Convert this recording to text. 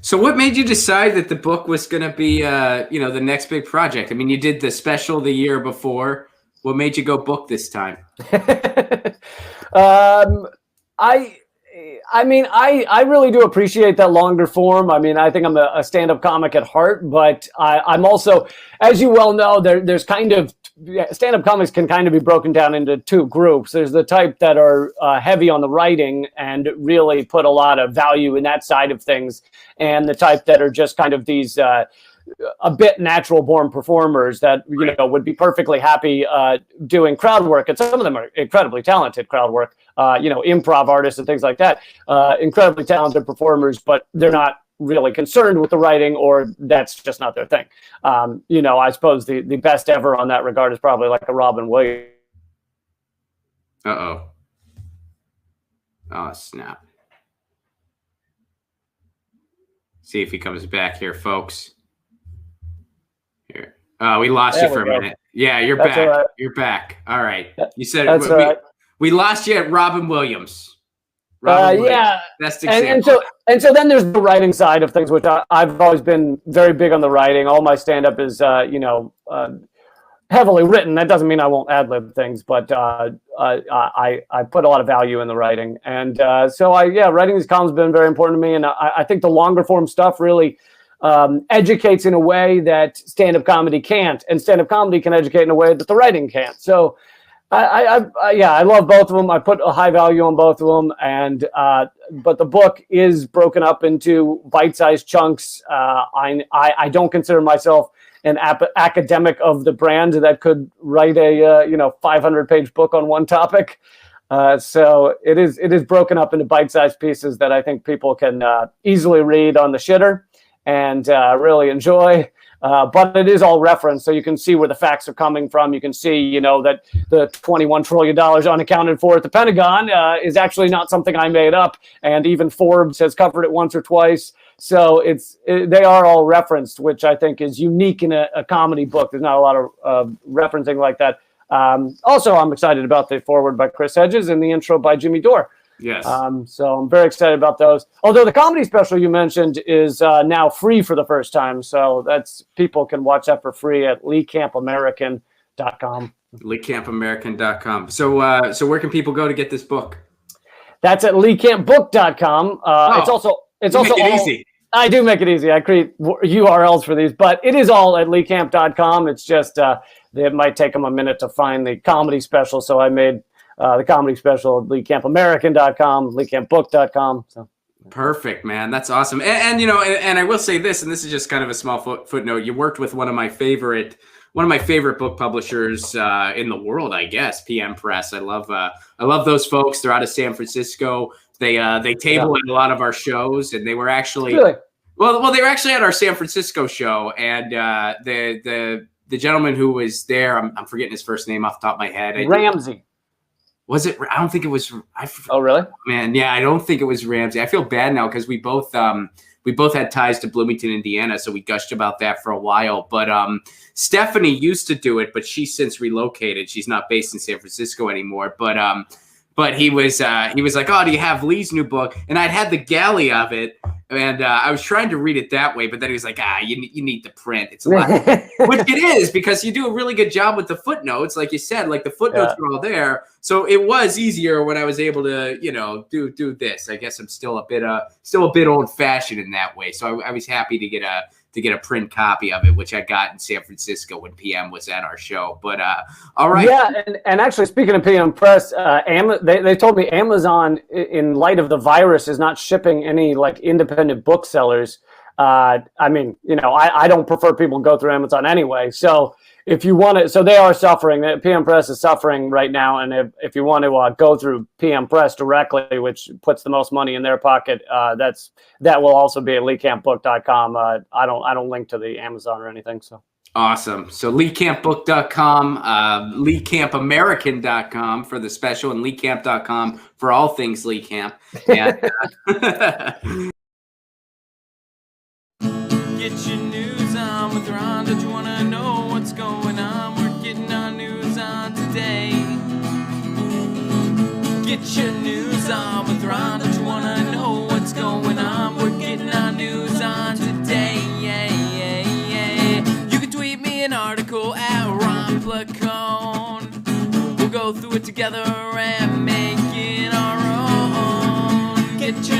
So what made you decide that the book was going to be, the next big project? I mean, you did the special the year before. What made you go book this time? I really do appreciate that longer form. I mean, I think I'm a stand-up comic at heart, but I'm also, as you well know, there's kind of stand-up comics can kind of be broken down into two groups. There's the type that are heavy on the writing and really put a lot of value in that side of things, and the type that are just kind of these a bit natural born performers that would be perfectly happy doing crowd work, and some of them are incredibly talented crowd work, improv artists and things like that, incredibly talented performers, but they're not really concerned with the writing, or that's just not their thing. I suppose the best ever on that regard is probably like a Robin Williams. Oh snap. See if he comes back here, folks. Here. We lost you for a minute. Yeah, you're back. Right. You're back. All right. You said we lost you at Robin Williams. Yeah. Best example. And so then there's the writing side of things, which I've always been very big on the writing. All my stand-up is, heavily written. That doesn't mean I won't ad-lib things, but I put a lot of value in the writing. And writing these columns has been very important to me. And I think the longer form stuff really educates in a way that stand-up comedy can't, and stand-up comedy can educate in a way that the writing can't. So I love both of them. I put a high value on both of them, and but the book is broken up into bite-sized chunks. I don't consider myself an academic of the brand that could write a 500-page book on one topic. So it is broken up into bite-sized pieces that I think people can easily read on the shitter and really enjoy. But it is all referenced, so you can see where the facts are coming from. You can see, that the $21 trillion unaccounted for at the Pentagon is actually not something I made up, and even Forbes has covered it once or twice. So they are all referenced, which I think is unique in a comedy book. There's not a lot of referencing like that. Also, I'm excited about the foreword by Chris Hedges and the intro by Jimmy Dore. Yes. So I'm very excited about those. Although the comedy special you mentioned is now free for the first time. So people can watch that for free at LeeCampAmerican.com. LeeCampAmerican.com. So where can people go to get this book? That's at LeeCampBook.com. It's also easy. I do make it easy. I create URLs for these, but it is all at LeeCamp.com. It's just it might take them a minute to find the comedy special. So I made the comedy special at LeeCampAmerican.com, LeeCampBook.com. So perfect, man. That's awesome. And I will say this, and this is just kind of a small footnote. You worked with one of my favorite book publishers in the world, I guess, PM Press. I love those folks. They're out of San Francisco. They table at a lot of our shows, and they were actually really? well, they were actually at our San Francisco show, and the gentleman who was there, I'm forgetting his first name off the top of my head. Ramsey. Was it? I don't think it was. Oh, really? Man, yeah, I don't think it was Ramsey. I feel bad now because we both had ties to Bloomington, Indiana, so we gushed about that for a while. But Stephanie used to do it, but she's since relocated. She's not based in San Francisco anymore. But he was like, "Oh, do you have Lee's new book?" And I'd had the galley of it, and I was trying to read it that way. But then he was like, you need the print. It's a lot," which it is, because you do a really good job with the footnotes, like you said. Like the footnotes were all there, so it was easier when I was able to, do this. I guess I'm still a bit old fashioned in that way. So I was happy to get a print copy of it, which I got in San Francisco when PM was at our show. But all right. Yeah, and actually, speaking of PM Press, they told me Amazon, in light of the virus, is not shipping any like independent booksellers. I don't prefer people go through Amazon anyway. So if you want to, so they are suffering. PM Press is suffering right now, and if you want to go through PM Press directly, which puts the most money in their pocket, that will also be at LeeCampBook.com. I don't link to the Amazon or anything. So awesome. So LeeCampBook.com, LeeCampAmerican.com for the special, and LeeCamp.com for all things Lee Camp. And, Get your news on with Ron. Don't you want to know what's going on? We're getting our news on today. Get your news on with Ron. Don't you want to know what's going on? We're getting our news on article at Ron Placone. We'll go through it together and make it our own. Get your